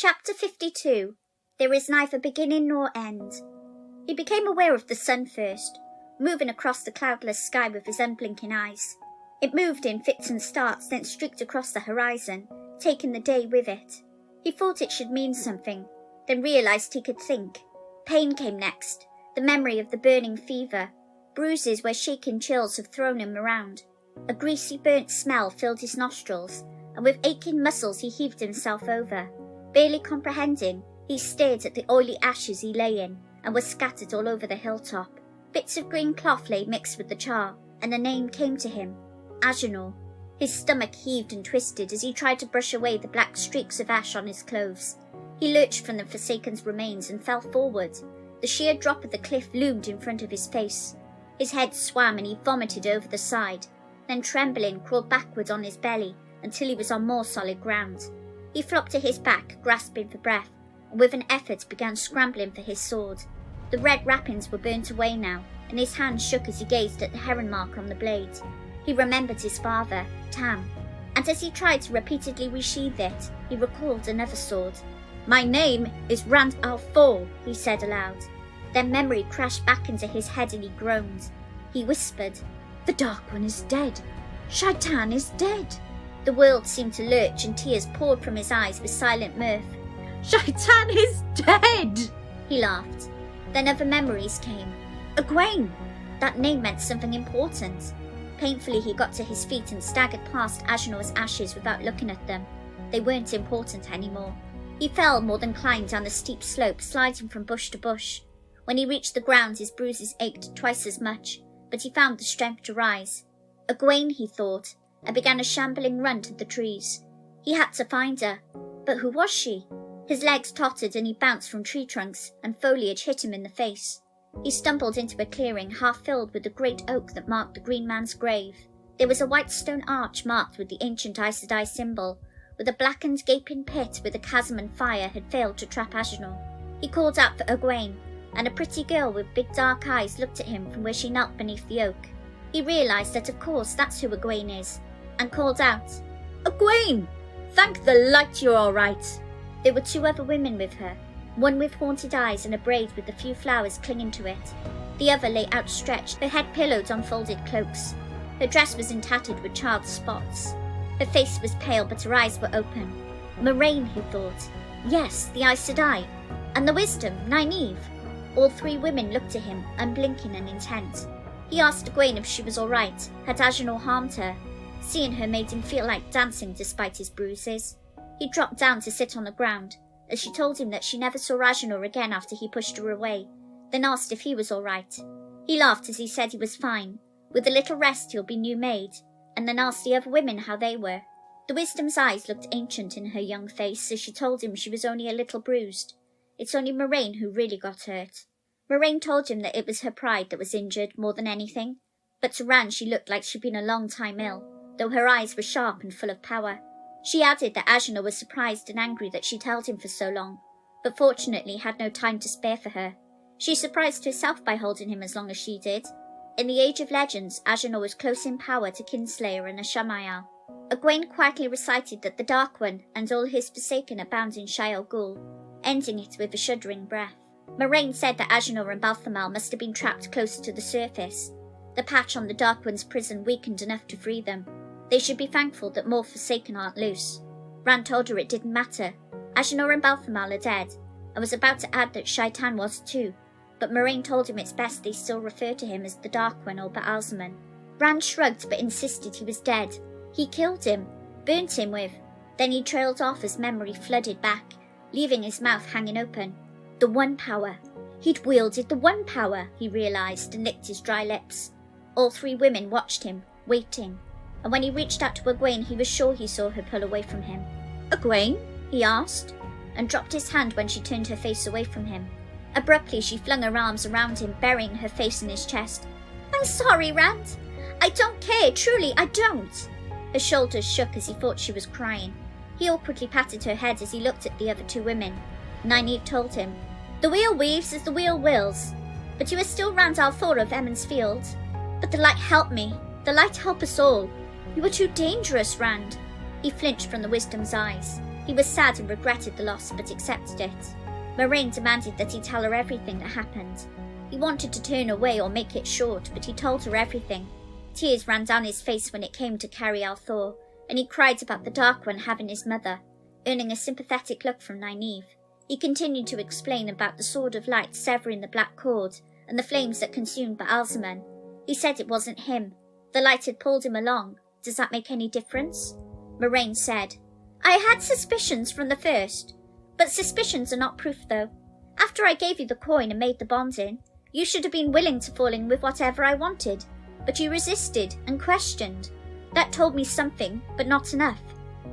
Chapter 52. There is neither beginning nor end. He became aware of the sun first, moving across the cloudless sky with his unblinking eyes. It moved in fits and starts, then streaked across the horizon, taking the day with it. He thought it should mean something, then realized he could think. Pain came next, the memory of the burning fever, bruises where shaking chills have thrown him around. A greasy burnt smell filled his nostrils, and with aching muscles he heaved himself over. Barely comprehending, he stared at the oily ashes he lay in, and were scattered all over the hilltop. Bits of green cloth lay mixed with the char, and a name came to him, Agenor. His stomach heaved and twisted as he tried to brush away the black streaks of ash on his clothes. He lurched from the Forsaken's remains and fell forward. The sheer drop of the cliff loomed in front of his face. His head swam and he vomited over the side, then trembling crawled backward on his belly until he was on more solid ground. He flopped to his back, grasping for breath, and with an effort began scrambling for his sword. The red wrappings were burnt away now, and his hand shook as he gazed at the heron mark on the blade. He remembered his father, Tam, and as he tried to repeatedly resheath it, he recalled another sword. "My name is Rand al-Thor," he said aloud. Then memory crashed back into his head and he groaned. He whispered, "The Dark One is dead. Shai'tan is dead." The world seemed to lurch and tears poured from his eyes with silent mirth. "Shai'tan is dead!" he laughed. Then other memories came. Egwene! That name meant something important. Painfully he got to his feet and staggered past Agenor's ashes without looking at them. They weren't important anymore. He fell more than climbed down the steep slope, sliding from bush to bush. When he reached the ground his bruises ached twice as much, but he found the strength to rise. Egwene, he thought, and began a shambling run to the trees. He had to find her, but who was she? His legs tottered and he bounced from tree trunks, and foliage hit him in the face. He stumbled into a clearing half filled with the great oak that marked the Green Man's grave. There was a white stone arch marked with the ancient Aes Sedai symbol, with a blackened gaping pit where the chasm and fire had failed to trap Agenor. He called out for Egwene, and a pretty girl with big dark eyes looked at him from where she knelt beneath the oak. He realized that of course that's who Egwene is, and called out, "Egwene! Thank the light you're all right!" There were two other women with her, one with haunted eyes and a braid with a few flowers clinging to it. The other lay outstretched, her head pillowed on folded cloaks. Her dress was tattered with charred spots. Her face was pale, but her eyes were open. Moraine, he thought. Yes, the Aes Sedai. And the wisdom, Nynaeve. All three women looked at him, unblinking and intent. He asked Egwene if she was all right. Had Agenor harmed her? Seeing her made him feel like dancing despite his bruises. He dropped down to sit on the ground, as she told him that she never saw Agenor again after he pushed her away, then asked if he was all right. He laughed as he said he was fine. With a little rest he'll be new made, and then asked the other women how they were. The wisdom's eyes looked ancient in her young face as she told him she was only a little bruised. It's only Moraine who really got hurt. Moraine told him that it was her pride that was injured more than anything, but to Rand she looked like she'd been a long time ill, though her eyes were sharp and full of power. She added that Agenor was surprised and angry that she'd held him for so long, but fortunately had no time to spare for her. She surprised herself by holding him as long as she did. In the Age of Legends, Agenor was close in power to Kinslayer and Ashamael. Egwene quietly recited that the Dark One and all his Forsaken are bound in Shai'l Ghul, ending it with a shuddering breath. Moraine said that Agenor and Balthamel must have been trapped closer to the surface. The patch on the Dark One's prison weakened enough to free them. They should be thankful that more Forsaken aren't loose. Rand told her it didn't matter. Agenor and Balthamel are dead, and was about to add that Shai'tan was too, but Moraine told him it's best they still refer to him as the Dark One or Baalzamon. Rand shrugged but insisted he was dead. He killed him, burnt him with. Then he trailed off as memory flooded back, leaving his mouth hanging open. The One Power. He'd wielded the One Power, he realized, and licked his dry lips. All three women watched him, waiting, and when he reached out to Egwene he was sure he saw her pull away from him. "Egwene?" he asked, and dropped his hand when she turned her face away from him. Abruptly she flung her arms around him, burying her face in his chest. "I'm sorry, Rand. I don't care, truly, I don't." Her shoulders shook as he thought she was crying. He awkwardly patted her head as he looked at the other two women. Nynaeve told him, "The wheel weaves as the wheel wills, but you are still Rand al'Thor of Emond's Field. But the light helped me. The light helped us all. You were too dangerous, Rand." He flinched from the wisdom's eyes. He was sad and regretted the loss, but accepted it. Moraine demanded that he tell her everything that happened. He wanted to turn away or make it short, but he told her everything. Tears ran down his face when it came to Carrie Althor, and he cried about the Dark One having his mother, earning a sympathetic look from Nynaeve. He continued to explain about the Sword of Light severing the black cord, and the flames that consumed Baalzamon. He said it wasn't him. The light had pulled him along. Does that make any difference? Moraine said, I had suspicions from the first, but suspicions are not proof though. After I gave you the coin and made the bond in, you should have been willing to fall in with whatever I wanted, but you resisted and questioned. That told me something, but not enough.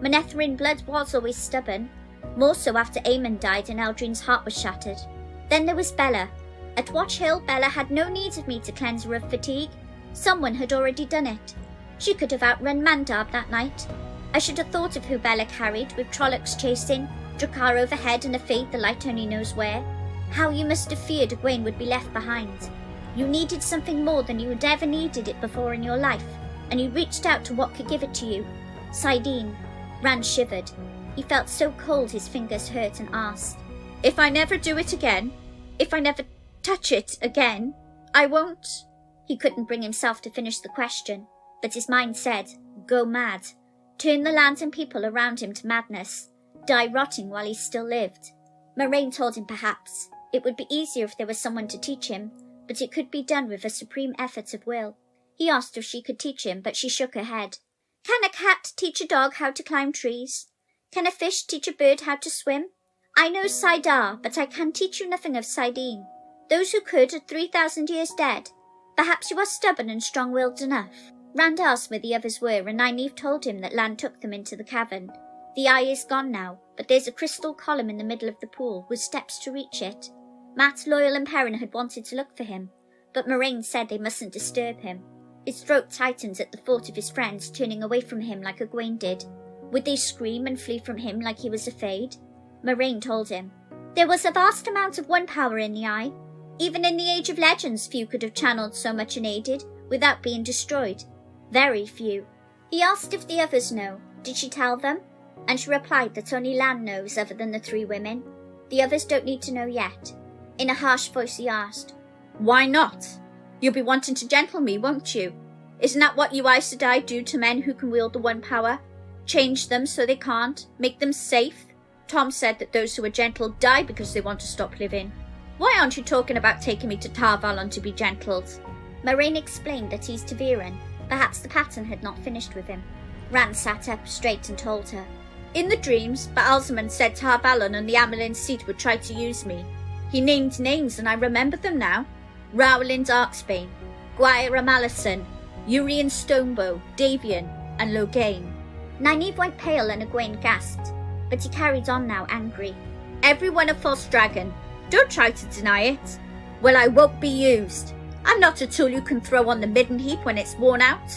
Manetheren blood was always stubborn, more so after Aemon died and Eldrin's heart was shattered. Then there was Bella. At Watch Hill, Bella had no need of me to cleanse her of fatigue. Someone had already done it. She could have outrun Mandab that night. I should have thought of who Bella carried, with Trollocs chasing, Drakkar overhead and a fate the light only knows where. How you must have feared Egwene would be left behind. You needed something more than you had ever needed it before in your life, and you reached out to what could give it to you. Saidin. Rand shivered. He felt so cold his fingers hurt and asked, If I never do it again, if I never touch it again, I won't. He couldn't bring himself to finish the question, but his mind said, Go mad. Turn the land and people around him to madness. Die rotting while he still lived. Moraine told him perhaps it would be easier if there was someone to teach him, but it could be done with a supreme effort of will. He asked if she could teach him, but she shook her head. Can a cat teach a dog how to climb trees? Can a fish teach a bird how to swim? I know Saidar, but I can teach you nothing of Saidin. Those who could are 3,000 years dead. Perhaps you are stubborn and strong-willed enough. Rand asked where the others were, and Nynaeve told him that Lan took them into the cavern. The eye is gone now, but there's a crystal column in the middle of the pool, with steps to reach it. Mat, Loyal and Perrin had wanted to look for him, but Moraine said they mustn't disturb him. His throat tightened at the thought of his friends turning away from him like Egwene did. Would they scream and flee from him like he was a Fade? Moraine told him, There was a vast amount of one power in the eye. Even in the Age of Legends, few could have channeled so much unaided, without being destroyed. Very few. He asked if the others know. Did she tell them? And she replied that only Lan knows other than the 3 women. The others don't need to know yet. In a harsh voice he asked, Why not? You'll be wanting to gentle me, won't you? Isn't that what you Aes Sedai do to men who can wield the one power? Change them so they can't? Make them safe? Tom said that those who are gentle die because they want to stop living. Why aren't you talking about taking me to Tar Valon to be gentled? Moraine explained that he's Ta'Veren. Perhaps the pattern had not finished with him. Rand sat up straight and told her. In the dreams, Baalzamon said Tar Valon and the Amelin seat would try to use me. He named names and I remember them now. Rowland Darksbane, Gwyra Malison, Urian Stonebow, Davian, and Loghain. Nynaeve went pale and Egwene gasped, but he carried on now angry. Everyone a false dragon. Don't try to deny it. Well, I won't be used. I'm not a tool you can throw on the midden heap when it's worn out.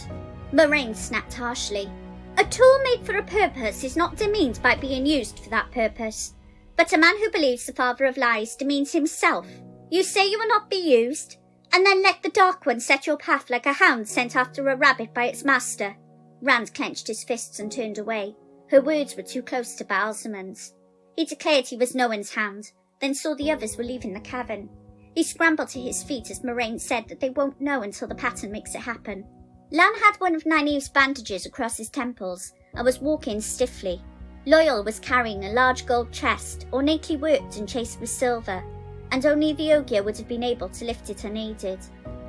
Moraine snapped harshly. A tool made for a purpose is not demeaned by being used for that purpose. But a man who believes the father of lies demeans himself. You say you will not be used, and then let the Dark One set your path like a hound sent after a rabbit by its master. Rand clenched his fists and turned away. Her words were too close to Baalzamon's. He declared he was no one's hound, then saw the others were leaving the cavern. He scrambled to his feet as Moraine said that they won't know until the pattern makes it happen. Lan had one of Nynaeve's bandages across his temples and was walking stiffly. Loyal was carrying a large gold chest, ornately worked and chased with silver, and only the Ogier would have been able to lift it unaided.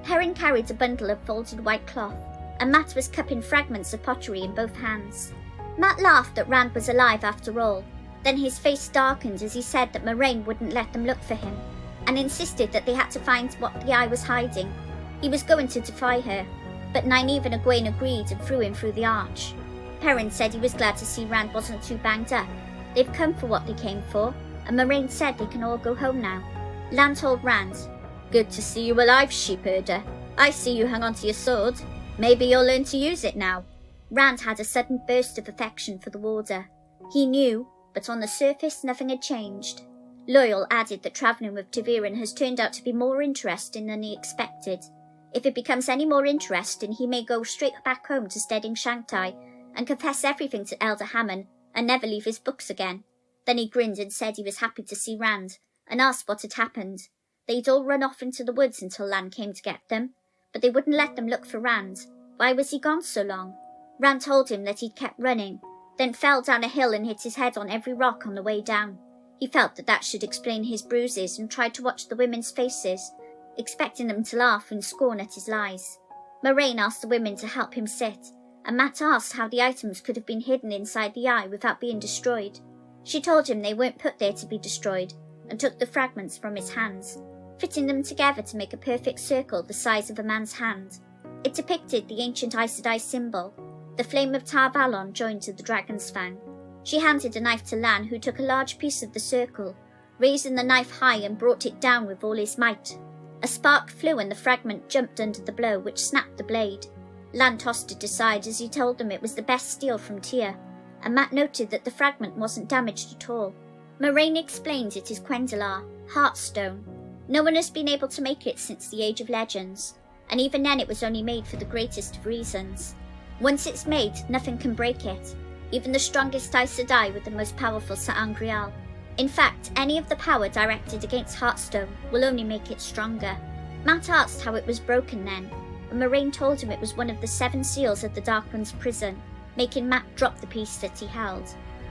Perrin carried a bundle of folded white cloth, and Mat was cupping fragments of pottery in both hands. Mat laughed that Rand was alive after all. Then his face darkened as he said that Moraine wouldn't let them look for him, and insisted that they had to find what the eye was hiding. He was going to defy her, but Nynaeve and Egwene agreed and threw him through the arch. Perrin said he was glad to see Rand wasn't too banged up. They've come for what they came for, and Moraine said they can all go home now. Lan told Rand, Good to see you alive, sheepherder. I see you hung onto your sword. Maybe you'll learn to use it now. Rand had a sudden burst of affection for the warder. He knew, but on the surface nothing had changed. Loyal added that travelling with Ta'Veren has turned out to be more interesting than he expected. If it becomes any more interesting, he may go straight back home to Steading Shanghai and confess everything to Elder Hammond and never leave his books again. Then he grinned and said he was happy to see Rand, and asked what had happened. They'd all run off into the woods until Lan came to get them, but they wouldn't let them look for Rand. Why was he gone so long? Rand told him that he'd kept running, then fell down a hill and hit his head on every rock on the way down. He felt that should explain his bruises and tried to watch the women's faces, expecting them to laugh and scorn at his lies. Moraine asked the women to help him sit, and Matt asked how the items could have been hidden inside the eye without being destroyed. She told him they weren't put there to be destroyed, and took the fragments from his hands, fitting them together to make a perfect circle the size of a man's hand. It depicted the ancient Aes Sedai symbol, the flame of Tar Valon joined to the dragon's fang. She handed a knife to Lan, who took a large piece of the circle, raising the knife high and brought it down with all his might. A spark flew and the fragment jumped under the blow, which snapped the blade. Lan tossed it aside as he told them it was the best steel from Tyr, and Matt noted that the fragment wasn't damaged at all. Moraine explains it is Quendalar, Heartstone. No one has been able to make it since the Age of Legends, and even then it was only made for the greatest of reasons. Once it's made, nothing can break it, even the strongest Aes Sedai with the most powerful Sa'angreal. In fact, any of the power directed against Heartstone will only make it stronger. Matt asked how it was broken then, and Moraine told him it was one of the 7 seals of the Dark One's prison, making Matt drop the piece that he held.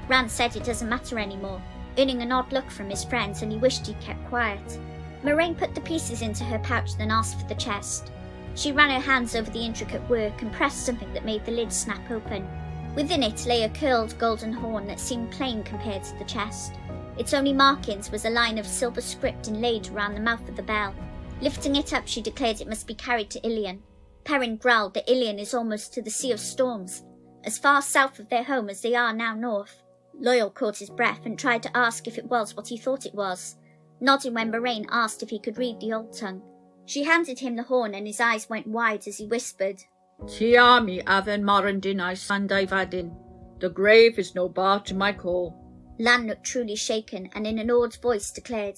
Rand said it doesn't matter anymore, earning an odd look from his friends, and he wished he'd kept quiet. Moraine put the pieces into her pouch, then asked for the chest. She ran her hands over the intricate work and pressed something that made the lid snap open. Within it lay a curled golden horn that seemed plain compared to the chest. Its only markings was a line of silver script inlaid around the mouth of the bell. Lifting it up, she declared it must be carried to Ilion. Perrin growled that Ilion is almost to the Sea of Storms, as far south of their home as they are now north. Loyal caught his breath and tried to ask if it was what he thought it was, nodding when Moraine asked if he could read the old tongue. She handed him the horn and his eyes went wide as he whispered, Tiami aven marandin I sandai vadin. The grave is no bar to my call. Lan looked truly shaken and in an awed voice declared,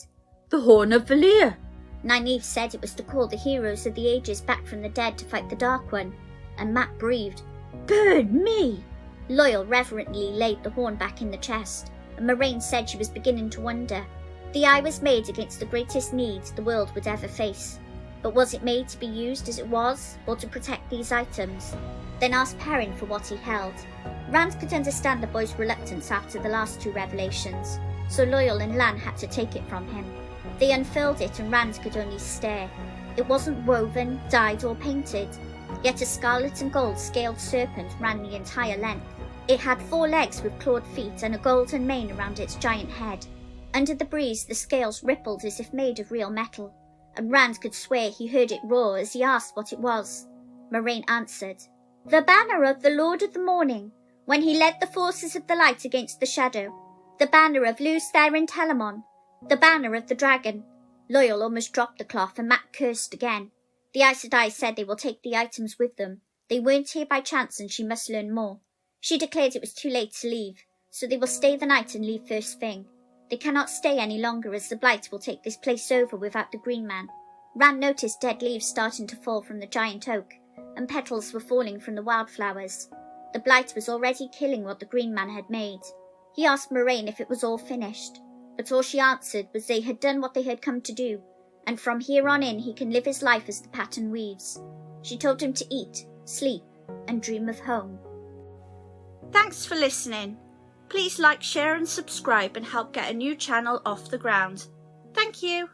The Horn of Valir. Nynaeve said it was to call the heroes of the ages back from the dead to fight the Dark One, and Matt breathed, Burn me! Loyal reverently laid the horn back in the chest, and Moraine said she was beginning to wonder. The eye was made against the greatest need the world would ever face. But was it made to be used as it was, or to protect these items? Then asked Perrin for what he held. Rand could understand the boy's reluctance after the last 2 revelations, so Loyal and Lan had to take it from him. They unfurled it and Rand could only stare. It wasn't woven, dyed or painted, yet a scarlet and gold scaled serpent ran the entire length. It had 4 legs with clawed feet and a golden mane around its giant head. Under the breeze the scales rippled as if made of real metal, and Rand could swear he heard it roar as he asked what it was. Moraine answered, The banner of the Lord of the Morning, when he led the forces of the light against the shadow. The banner of Luz Therin Telamon. The banner of the dragon. Loyal almost dropped the cloth and Matt cursed again. The Aes Sedai said they will take the items with them. They weren't here by chance and she must learn more. She declared it was too late to leave, so they will stay the night and leave first thing. They cannot stay any longer as the blight will take this place over without the Green Man. Rand noticed dead leaves starting to fall from the giant oak, and petals were falling from the wildflowers. The blight was already killing what the Green Man had made. He asked Moraine if it was all finished, but all she answered was they had done what they had come to do, and from here on in he can live his life as the pattern weaves. She told him to eat, sleep, and dream of home. Thanks for listening. Please like, share and subscribe and help get a new channel off the ground. Thank you.